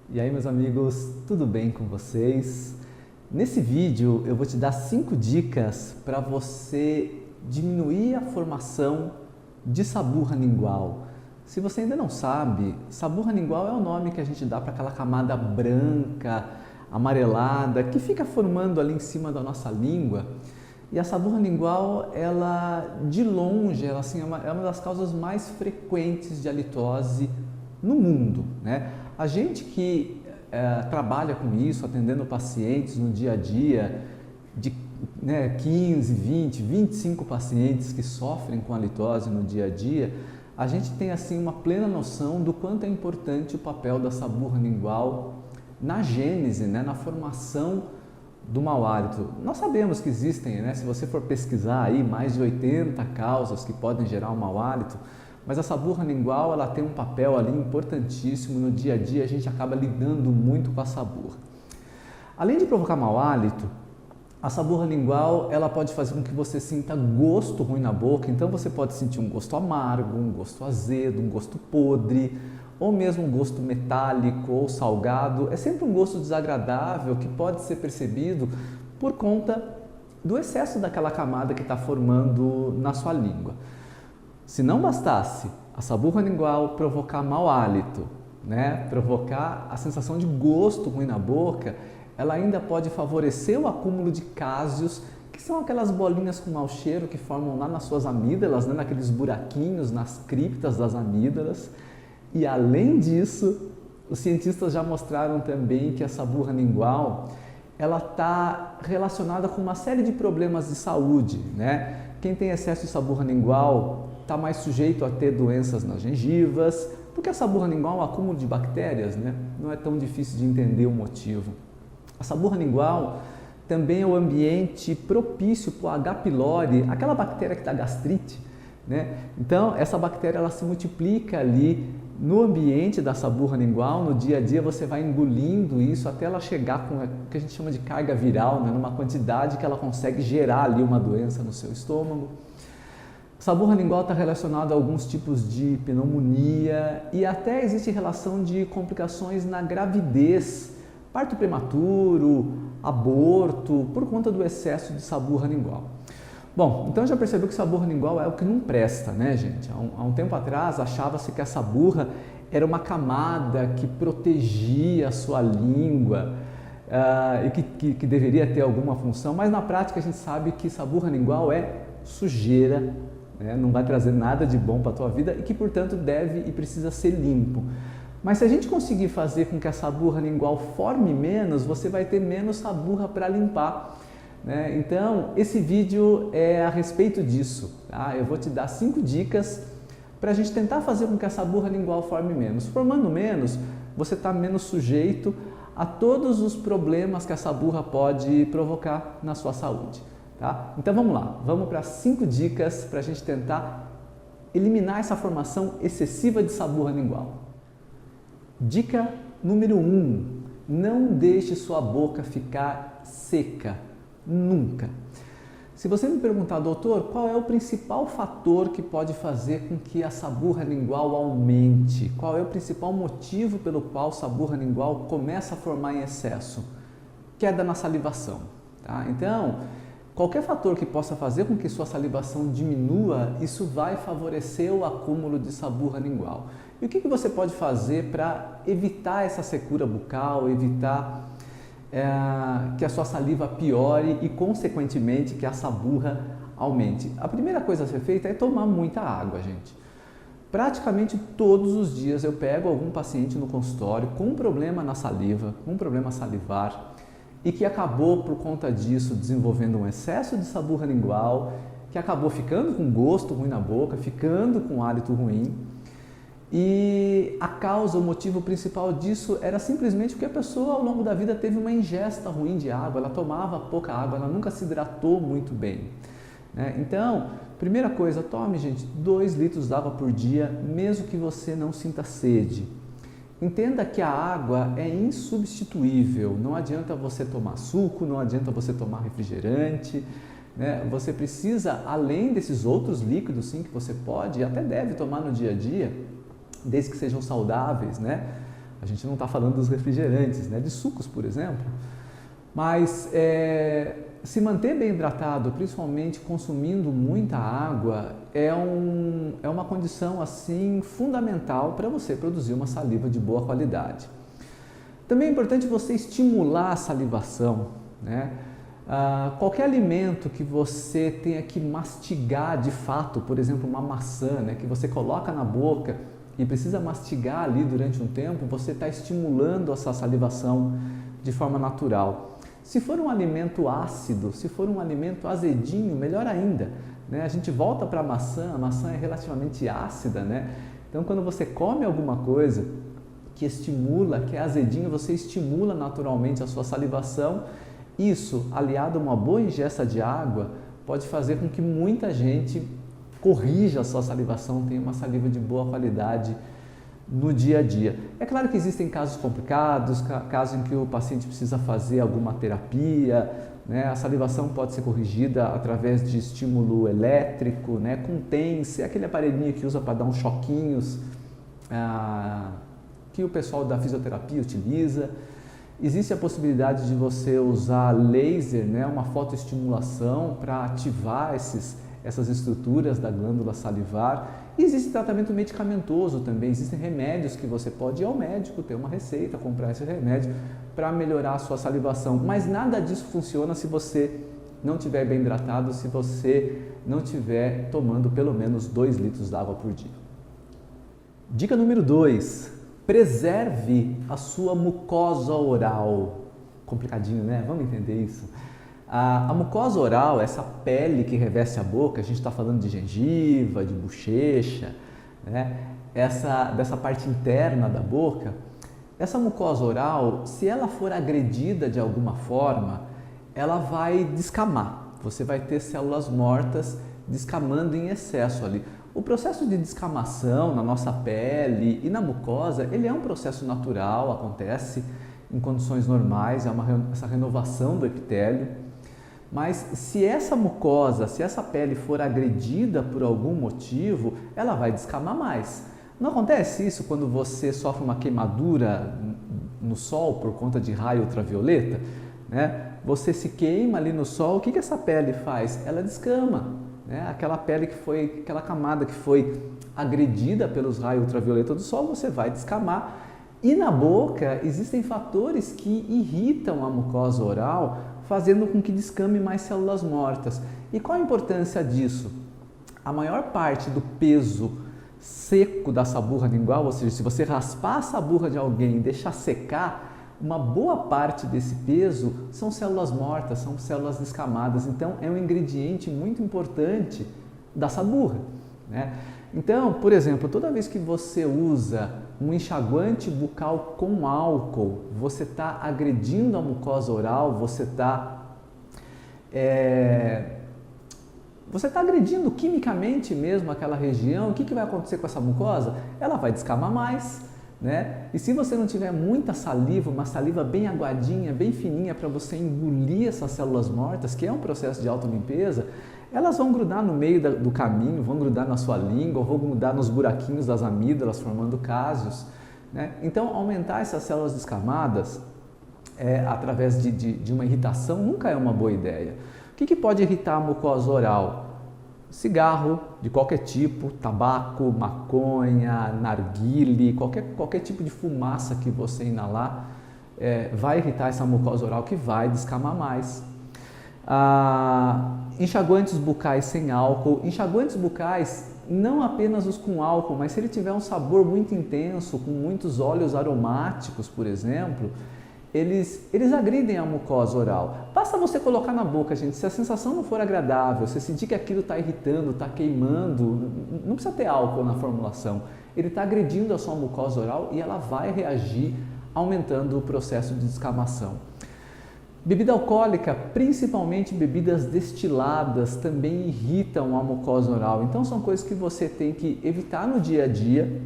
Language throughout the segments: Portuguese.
E aí, meus amigos, tudo bem com vocês? Nesse vídeo eu vou te dar 5 dicas para você diminuir a formação de saburra lingual. Se você ainda não sabe, saburra lingual é o nome que a gente dá para aquela camada branca, amarelada, que fica formando ali em cima da nossa língua. E a saburra lingual, ela de longe, ela assim, é uma das causas mais frequentes de halitose no mundo, né? A gente que trabalha com isso, atendendo pacientes no dia a dia, de 15, 20, 25 pacientes que sofrem com halitose no dia a dia, a gente tem assim uma plena noção do quanto é importante o papel da saburra lingual na gênese, né, na formação do mau hálito. Nós sabemos que existem, né, se você for pesquisar aí, mais de 80 causas que podem gerar um mau hálito, mas a saburra lingual, ela tem um papel ali importantíssimo no dia a dia, a gente acaba lidando muito com a saburra. Além de provocar mau hálito, a saburra lingual, ela pode fazer com que você sinta gosto ruim na boca, então você pode sentir um gosto amargo, um gosto azedo, um gosto podre, ou mesmo um gosto metálico ou salgado. É sempre um gosto desagradável que pode ser percebido por conta do excesso daquela camada que está formando na sua língua. Se não bastasse a saburra lingual provocar mau hálito, né, provocar a sensação de gosto ruim na boca, ela ainda pode favorecer o acúmulo de cásios, que são aquelas bolinhas com mau cheiro que formam lá nas suas amígdalas, né, naqueles buraquinhos, nas criptas das amígdalas. E além disso, os cientistas já mostraram também que a saburra lingual, ela está relacionada com uma série de problemas de saúde, né? Quem tem excesso de saburra lingual está mais sujeito a ter doenças nas gengivas, porque a saburra lingual é um acúmulo de bactérias, né? Não é tão difícil de entender o motivo. A saburra lingual também é o ambiente propício para o H. pylori, aquela bactéria que dá gastrite, né? Então, essa bactéria ela se multiplica ali no ambiente da saburra lingual, no dia a dia você vai engolindo isso até ela chegar com o que a gente chama de carga viral, né? Numa quantidade que ela consegue gerar ali uma doença no seu estômago. A saburra lingual está relacionada a alguns tipos de pneumonia e até existe relação de complicações na gravidez, parto prematuro, aborto, por conta do excesso de saburra lingual. Bom, então já percebeu que saburra lingual é o que não presta, né, gente? Há um tempo atrás achava-se que a saburra era uma camada que protegia a sua língua e que deveria ter alguma função, mas na prática a gente sabe que saburra lingual é sujeira, né? Não vai trazer nada de bom para a tua vida e que, portanto, deve e precisa ser limpo. Mas se a gente conseguir fazer com que a saburra lingual forme menos, você vai ter menos saburra para limpar. Então, esse vídeo é a respeito disso, tá? Eu vou te dar 5 dicas para a gente tentar fazer com que a saburra lingual forme menos. Formando menos, você está menos sujeito a todos os problemas que a saburra pode provocar na sua saúde, tá? Então vamos lá, vamos para 5 dicas para a gente tentar eliminar essa formação excessiva de saburra lingual. Dica número 1, não deixe sua boca ficar seca. Nunca. Se você me perguntar, doutor, qual é o principal fator que pode fazer com que a saburra lingual aumente? Qual é o principal motivo pelo qual a saburra lingual começa a formar em excesso? Queda na salivação, tá? Então, qualquer fator que possa fazer com que sua salivação diminua, isso vai favorecer o acúmulo de saburra lingual. E o que você pode fazer para evitar essa secura bucal, evitar que a sua saliva piore e, consequentemente, que a saburra aumente? A primeira coisa a ser feita é tomar muita água, gente. Praticamente todos os dias eu pego algum paciente no consultório com um problema na saliva, com um problema salivar, e que acabou, por conta disso, desenvolvendo um excesso de saburra lingual, que acabou ficando com gosto ruim na boca, ficando com hálito ruim. E a causa, o motivo principal disso era simplesmente porque a pessoa ao longo da vida teve uma ingesta ruim de água, ela tomava pouca água, ela nunca se hidratou muito bem, né? Então, primeira coisa, tome, gente, 2 litros de água por dia, mesmo que você não sinta sede. Entenda que a água é insubstituível, não adianta você tomar suco, não adianta você tomar refrigerante, né? Você precisa, além desses outros líquidos, sim, que você pode e até deve tomar no dia a dia, desde que sejam saudáveis, né? A gente não está falando dos refrigerantes, né? De sucos, por exemplo. Mas se manter bem hidratado, principalmente consumindo muita água, é uma condição assim fundamental para você produzir uma saliva de boa qualidade. Também é importante você estimular a salivação, né? Qualquer alimento que você tenha que mastigar de fato, por exemplo, uma maçã, né, que você coloca na boca e precisa mastigar ali durante um tempo, você está estimulando essa salivação de forma natural. Se for um alimento ácido, se for um alimento azedinho, melhor ainda, né? A gente volta para a maçã é relativamente ácida, né? Então, quando você come alguma coisa que estimula, que é azedinho, você estimula naturalmente a sua salivação. Isso, aliado a uma boa ingesta de água, pode fazer com que muita gente corrija a sua salivação, tenha uma saliva de boa qualidade no dia a dia. É claro que existem casos complicados, casos em que o paciente precisa fazer alguma terapia, né? A salivação pode ser corrigida através de estímulo elétrico, né? Com TENS, é aquele aparelhinho que usa para dar uns choquinhos, que o pessoal da fisioterapia utiliza. Existe a possibilidade de você usar laser, né, uma fotoestimulação para ativar essas estruturas da glândula salivar. E existe tratamento medicamentoso também, existem remédios que você pode ir ao médico, ter uma receita, comprar esse remédio para melhorar a sua salivação. Mas nada disso funciona se você não estiver bem hidratado, se você não estiver tomando pelo menos 2 litros de água por dia. Dica número 2. Preserve a sua mucosa oral. Complicadinho, né? Vamos entender isso. A mucosa oral, essa pele que reveste a boca, a gente está falando de gengiva, de bochecha, né? Dessa parte interna da boca. Essa mucosa oral, se ela for agredida de alguma forma, ela vai descamar. Você vai ter células mortas descamando em excesso ali. O processo de descamação na nossa pele e na mucosa, ele é um processo natural, acontece em condições normais, essa renovação do epitélio. Mas se essa mucosa, se essa pele for agredida por algum motivo, ela vai descamar mais. Não acontece isso quando você sofre uma queimadura no sol por conta de raio ultravioleta, né? Você se queima ali no sol, o que essa pele faz? Ela descama. Aquela pele aquela camada que foi agredida pelos raios ultravioleta do sol, você vai descamar. E na boca existem fatores que irritam a mucosa oral, fazendo com que descame mais células mortas. E qual a importância disso? A maior parte do peso seco da saburra lingual, ou seja, se você raspar a saburra de alguém e deixar secar, uma boa parte desse peso são células mortas, são células descamadas. Então, é um ingrediente muito importante da saburra, né? Então, por exemplo, toda vez que você usa um enxaguante bucal com álcool, você está agredindo a mucosa oral, você está agredindo quimicamente mesmo aquela região. O que vai acontecer com essa mucosa? Ela vai descamar mais, né? E se você não tiver muita saliva, uma saliva bem aguadinha, bem fininha para você engolir essas células mortas, que é um processo de autolimpeza, elas vão grudar no meio do caminho, vão grudar na sua língua, vão grudar nos buraquinhos das amígdalas, formando cásios, né? Então, aumentar essas células descamadas através de uma irritação nunca é uma boa ideia. O que pode irritar a mucosa oral? Cigarro de qualquer tipo, tabaco, maconha, narguile, qualquer tipo de fumaça que você inalar vai irritar essa mucosa oral, que vai descamar mais. Enxaguantes bucais sem álcool. Enxaguantes bucais, não apenas os com álcool, mas se ele tiver um sabor muito intenso, com muitos óleos aromáticos, por exemplo, eles agridem a mucosa oral. Basta você colocar na boca, gente, se a sensação não for agradável, você sentir que aquilo está irritando, está queimando, não precisa ter álcool na formulação. Ele está agredindo a sua mucosa oral e ela vai reagir, aumentando o processo de descamação. Bebida alcoólica, principalmente bebidas destiladas, também irritam a mucosa oral. Então são coisas que você tem que evitar no dia a dia,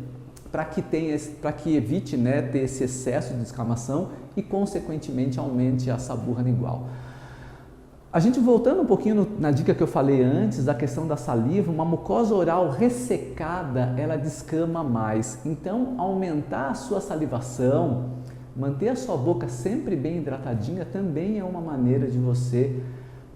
para que evite, né, ter esse excesso de descamação e, consequentemente, aumente a saburra lingual. A gente voltando um pouquinho na dica que eu falei antes, da questão da saliva, uma mucosa oral ressecada, ela descama mais. Então, aumentar a sua salivação, manter a sua boca sempre bem hidratadinha, também é uma maneira de você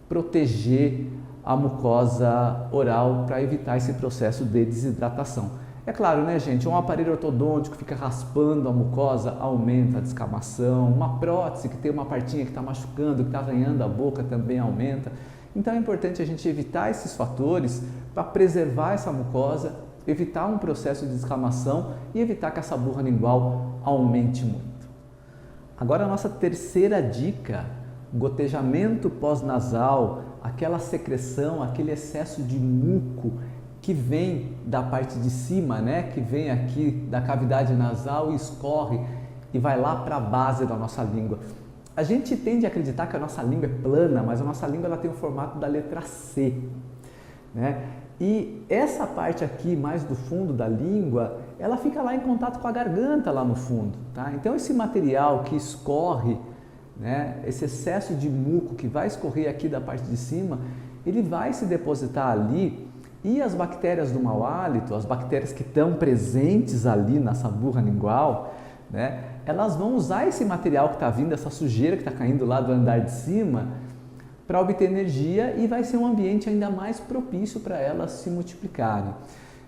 proteger a mucosa oral para evitar esse processo de desidratação. É claro, né, gente, um aparelho ortodôntico que fica raspando a mucosa aumenta a descamação, uma prótese que tem uma partinha que está machucando, que está arranhando a boca também aumenta. Então é importante a gente evitar esses fatores para preservar essa mucosa, evitar um processo de descamação e evitar que essa burra lingual aumente muito. Agora a nossa terceira dica, gotejamento pós-nasal, aquela secreção, aquele excesso de muco que vem da parte de cima, né, que vem aqui da cavidade nasal e escorre e vai lá para a base da nossa língua. A gente tende a acreditar que a nossa língua é plana, mas a nossa língua ela tem o formato da letra C, né? E essa parte aqui, mais do fundo da língua, ela fica lá em contato com a garganta lá no fundo, tá? Então esse material que escorre, né, esse excesso de muco que vai escorrer aqui da parte de cima, ele vai se depositar ali. E as bactérias do mau hálito, as bactérias que estão presentes ali nessa burra lingual, né, elas vão usar esse material que está vindo, essa sujeira que está caindo lá do andar de cima, para obter energia e vai ser um ambiente ainda mais propício para elas se multiplicarem.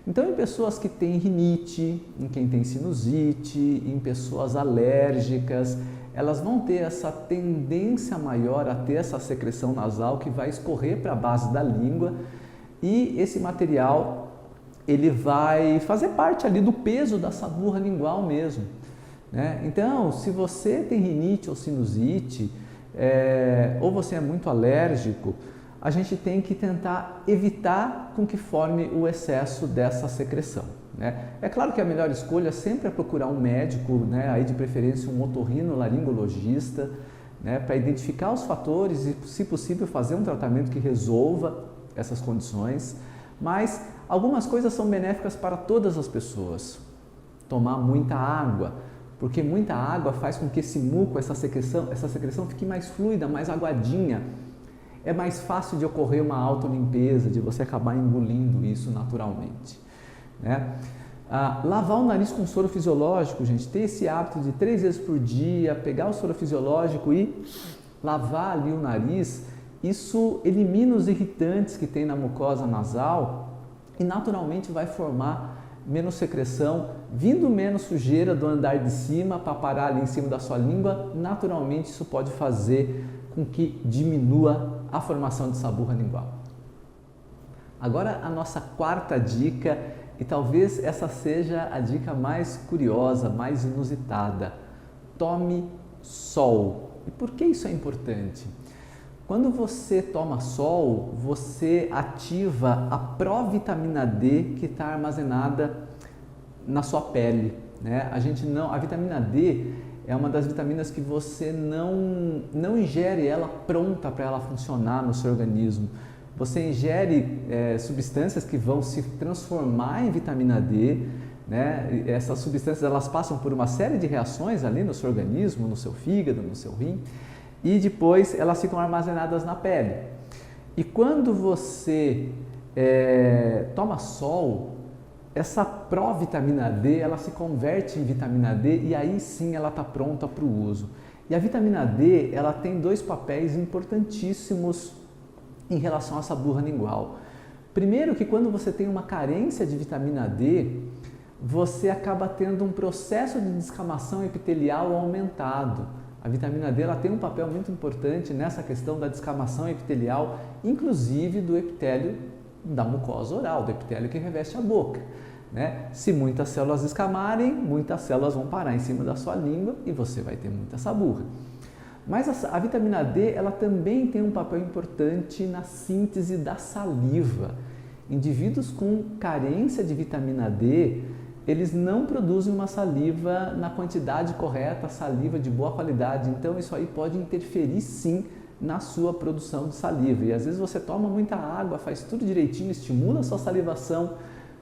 Então, em pessoas que têm rinite, em quem tem sinusite, em pessoas alérgicas, elas vão ter essa tendência maior a ter essa secreção nasal que vai escorrer para a base da língua. E esse material, ele vai fazer parte ali do peso dessa burra lingual mesmo, né? Então, se você tem rinite ou sinusite, ou você é muito alérgico, a gente tem que tentar evitar com que forme o excesso dessa secreção, né? É claro que a melhor escolha sempre é procurar um médico, né? Aí de preferência um otorrinolaringologista, né? Para identificar os fatores e, se possível, fazer um tratamento que resolva essas condições, mas algumas coisas são benéficas para todas as pessoas. Tomar muita água, porque muita água faz com que esse muco, essa secreção fique mais fluida, mais aguadinha. É mais fácil de ocorrer uma autolimpeza, de você acabar engolindo isso naturalmente, né? Lavar o nariz com soro fisiológico, gente, ter esse hábito de 3 vezes por dia, pegar o soro fisiológico e lavar ali o nariz. Isso elimina os irritantes que tem na mucosa nasal e naturalmente vai formar menos secreção, vindo menos sujeira do andar de cima para parar ali em cima da sua língua. Naturalmente isso pode fazer com que diminua a formação dessa burra lingual. Agora a nossa quarta dica, e talvez essa seja a dica mais curiosa, mais inusitada: tome sol. E por que isso é importante? Quando você toma sol, você ativa a provitamina D que está armazenada na sua pele, né? A vitamina D é uma das vitaminas que você não ingere ela pronta para ela funcionar no seu organismo. Você ingere substâncias que vão se transformar em vitamina D, né? Essas substâncias elas passam por uma série de reações ali no seu organismo, no seu fígado, no seu rim, e depois elas ficam armazenadas na pele. E quando você toma sol, essa provitamina D ela se converte em vitamina D e aí sim ela está pronta para o uso. E a vitamina D ela tem 2 papéis importantíssimos em relação a essa burra lingual. Primeiro, que quando você tem uma carência de vitamina D, você acaba tendo um processo de descamação epitelial aumentado. A vitamina D ela tem um papel muito importante nessa questão da descamação epitelial, inclusive do epitélio da mucosa oral, do epitélio que reveste a boca, né? Se muitas células descamarem, muitas células vão parar em cima da sua língua e você vai ter muita essa burra. Mas a vitamina D ela também tem um papel importante na síntese da saliva. Indivíduos com carência de vitamina D, eles não produzem uma saliva na quantidade correta, saliva de boa qualidade. Então isso aí pode interferir sim na sua produção de saliva. E às vezes você toma muita água, faz tudo direitinho, estimula a sua salivação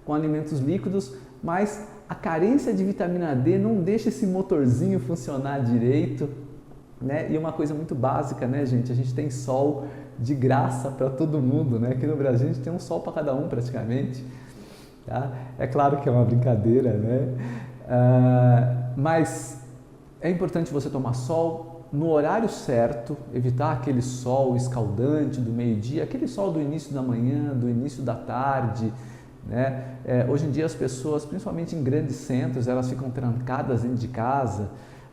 com alimentos líquidos, mas a carência de vitamina D não deixa esse motorzinho funcionar direito né? E uma coisa muito básica, né, gente? A gente tem sol de graça para todo mundo, né? Aqui no Brasil a gente tem um sol para cada um praticamente, tá? É claro que é uma brincadeira, né? Mas é importante você tomar sol no horário certo, evitar aquele sol escaldante do meio-dia, aquele sol do início da manhã, do início da tarde, né? Hoje em dia as pessoas, principalmente em grandes centros, elas ficam trancadas dentro de casa,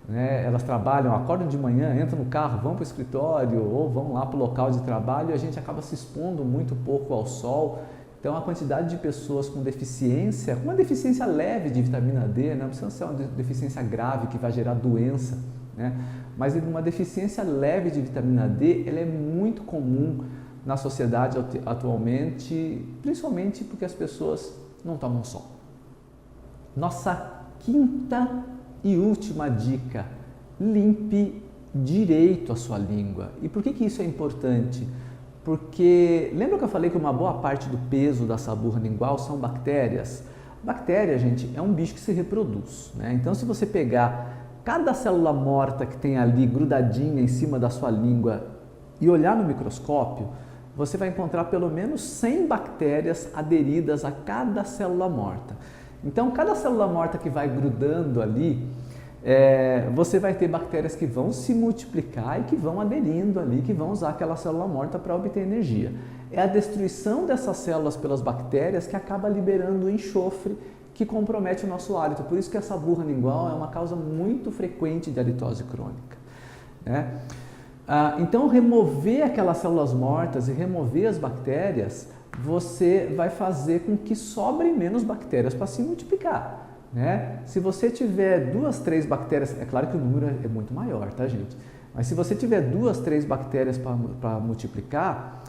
né? Elas trabalham, acordam de manhã, entram no carro, vão para o escritório ou vão lá para o local de trabalho e a gente acaba se expondo muito pouco ao sol. Então a quantidade de pessoas com deficiência, uma deficiência leve de vitamina D, não precisa ser uma deficiência grave que vai gerar doença, né? Mas uma deficiência leve de vitamina D, ela é muito comum na sociedade atualmente, principalmente porque as pessoas não tomam sol. Nossa quinta e última dica: limpe direito a sua língua. E por que isso é importante? Porque lembra que eu falei que uma boa parte do peso da saburra lingual são bactérias? Bactéria, gente, é um bicho que se reproduz, né? Então, se você pegar cada célula morta que tem ali grudadinha em cima da sua língua e olhar no microscópio, você vai encontrar pelo menos 100 bactérias aderidas a cada célula morta. Então, cada célula morta que vai grudando ali, você vai ter bactérias que vão se multiplicar e que vão aderindo ali, que vão usar aquela célula morta para obter energia. É a destruição dessas células pelas bactérias que acaba liberando o enxofre que compromete o nosso hálito. Por isso que essa saburra lingual é uma causa muito frequente de halitose crônica, né? Então, remover aquelas células mortas e remover as bactérias, você vai fazer com que sobrem menos bactérias para se multiplicar, né? Se você tiver 2, 3 bactérias, é claro que o número é muito maior, tá, gente? Mas se você tiver 2, 3 bactérias para multiplicar,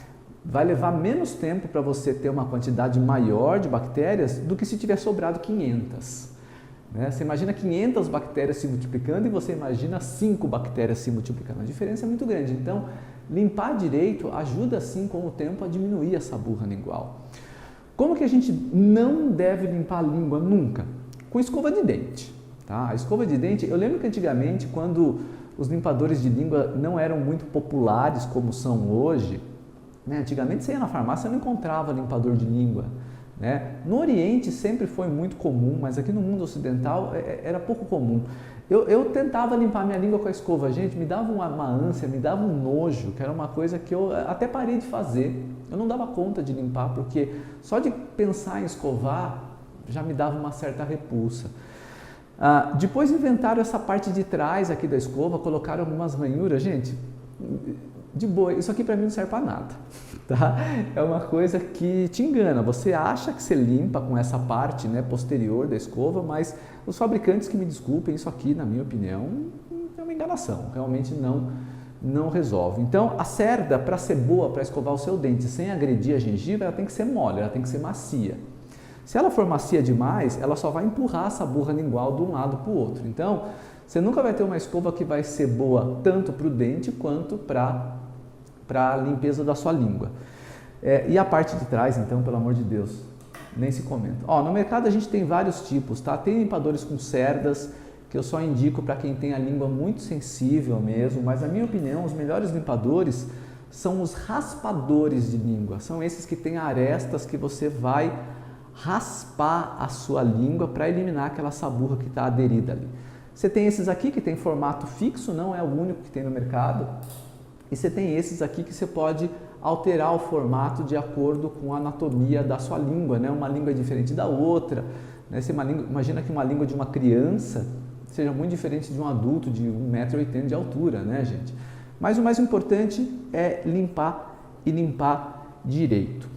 vai levar menos tempo para você ter uma quantidade maior de bactérias do que se tiver sobrado 500. Né? Você imagina 500 bactérias se multiplicando e você imagina 5 bactérias se multiplicando. A diferença é muito grande. Então, limpar direito ajuda sim com o tempo a diminuir essa saburra lingual. Como que a gente não deve limpar a língua nunca? Com escova de dente. Tá? A escova de dente, eu lembro que antigamente, quando os limpadores de língua não eram muito populares como são hoje, né? Antigamente você ia na farmácia e não encontrava limpador de língua, né? No Oriente sempre foi muito comum, mas aqui no mundo ocidental era pouco comum. Eu tentava limpar minha língua com a escova, gente, me dava uma ânsia, me dava um nojo, que era uma coisa que eu até parei de fazer. Eu não dava conta de limpar, porque só de pensar em escovar já me dava uma certa repulsa. Depois inventaram essa parte de trás aqui da escova, colocaram algumas ranhuras, gente, de boa, isso aqui para mim não serve para nada, tá? É uma coisa que te engana, você acha que você limpa com essa parte, né, posterior da escova, mas os fabricantes que me desculpem, isso aqui, na minha opinião, é uma enganação, realmente não resolve. Então, a cerda, para ser boa, para escovar o seu dente sem agredir a gengiva, ela tem que ser mole, ela tem que ser macia. Se ela for macia demais, ela só vai empurrar essa saburra lingual de um lado para o outro. Então, você nunca vai ter uma escova que vai ser boa tanto para o dente quanto para a limpeza da sua língua. E a parte de trás, então, pelo amor de Deus, nem se comenta. No mercado a gente tem vários tipos, tá? Tem limpadores com cerdas, que eu só indico para quem tem a língua muito sensível mesmo, mas na minha opinião, os melhores limpadores são os raspadores de língua. São esses que têm arestas que você vai raspar a sua língua para eliminar aquela saburra que está aderida ali. Você tem esses aqui que tem formato fixo, não é o único que tem no mercado. E você tem esses aqui que você pode alterar o formato de acordo com a anatomia da sua língua, né? Uma língua é diferente da outra, né? Imagina que uma língua de uma criança seja muito diferente de um adulto de 1,80 m de altura, né, gente? Mas o mais importante é limpar e limpar direito.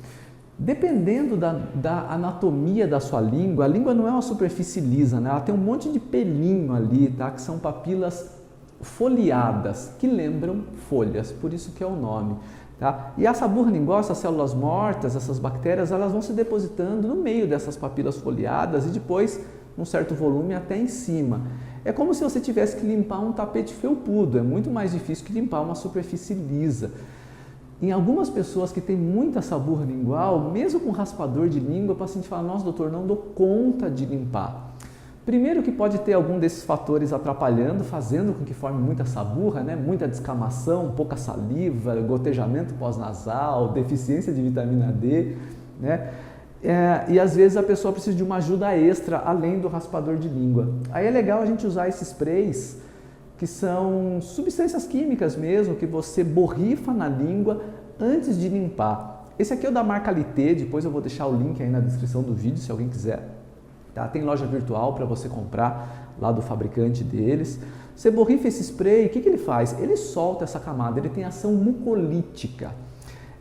Dependendo da anatomia da sua língua, a língua não é uma superfície lisa, né? Ela tem um monte de pelinho ali, tá? Que são papilas foliadas, que lembram folhas, por isso que é o nome. Tá? E a saburra lingual, essas células mortas, essas bactérias, elas vão se depositando no meio dessas papilas foliadas e depois, num certo volume, até em cima. É como se você tivesse que limpar um tapete felpudo, é muito mais difícil que limpar uma superfície lisa. Em algumas pessoas que têm muita saburra lingual, mesmo com raspador de língua, o paciente fala: nossa, doutor, não dou conta de limpar. Primeiro que pode ter algum desses fatores atrapalhando, fazendo com que forme muita saburra, né? Muita descamação, pouca saliva, gotejamento pós-nasal, deficiência de vitamina D, né? E às vezes a pessoa precisa de uma ajuda extra, além do raspador de língua. Aí é legal a gente usar esses sprays, que são substâncias químicas mesmo, que você borrifa na língua antes de limpar. Esse aqui é o da marca Alité, depois eu vou deixar o link aí na descrição do vídeo, se alguém quiser. Tá? Tem loja virtual para você comprar lá do fabricante deles. Você borrifa esse spray, o que ele faz? Ele solta essa camada, ele tem ação mucolítica.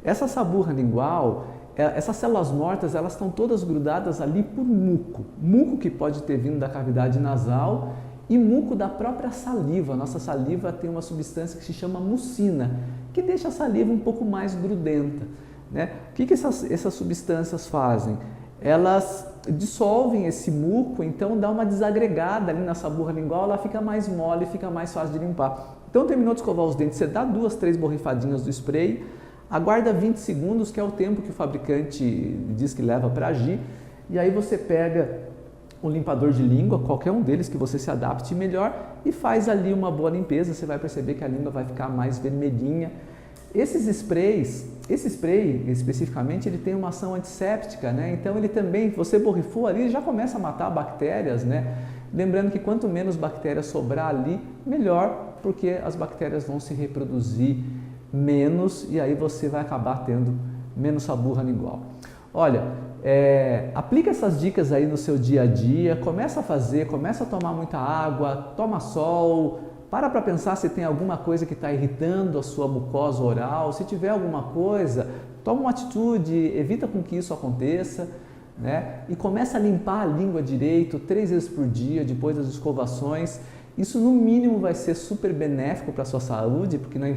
Essa saburra lingual, essas células mortas, elas estão todas grudadas ali por muco. Muco que pode ter vindo da cavidade nasal e muco da própria saliva. Nossa saliva tem uma substância que se chama mucina, que deixa a saliva um pouco mais grudenta, né? O que essas substâncias fazem? Elas dissolvem esse muco, então dá uma desagregada ali na saburra lingual, ela fica mais mole, fica mais fácil de limpar. Então terminou de escovar os dentes, você dá 2, 3 borrifadinhas do spray, aguarda 20 segundos, que é o tempo que o fabricante diz que leva para agir, e aí você pega um limpador de língua, qualquer um deles que você se adapte melhor, e faz ali uma boa limpeza, você vai perceber que a língua vai ficar mais vermelhinha. Esse spray especificamente, ele tem uma ação antisséptica, né? Então ele também, você borrifou ali, já começa a matar bactérias, né? Lembrando que quanto menos bactérias sobrar ali, melhor, porque as bactérias vão se reproduzir menos e aí você vai acabar tendo menos saburra lingual. Olha, aplica essas dicas aí no seu dia a dia, começa a fazer, começa a tomar muita água, toma sol, para pensar se tem alguma coisa que está irritando a sua mucosa oral, se tiver alguma coisa, toma uma atitude, evita com que isso aconteça, né? E começa a limpar a língua direito 3 vezes por dia, depois das escovações. Isso no mínimo vai ser super benéfico para a sua saúde, porque na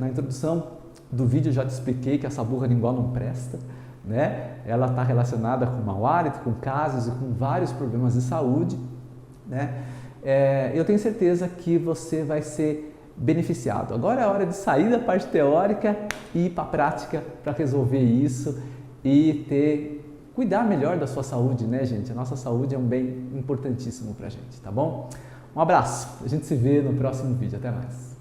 introdução do vídeo eu já te expliquei que a saburra lingual não presta, né? Ela está relacionada com mau hálito, com cásios e com vários problemas de saúde, né? Eu tenho certeza que você vai ser beneficiado. Agora é a hora de sair da parte teórica e ir para a prática para resolver isso e cuidar melhor da sua saúde, né, gente? A nossa saúde é um bem importantíssimo para a gente, tá bom? Um abraço, a gente se vê no próximo vídeo, até mais.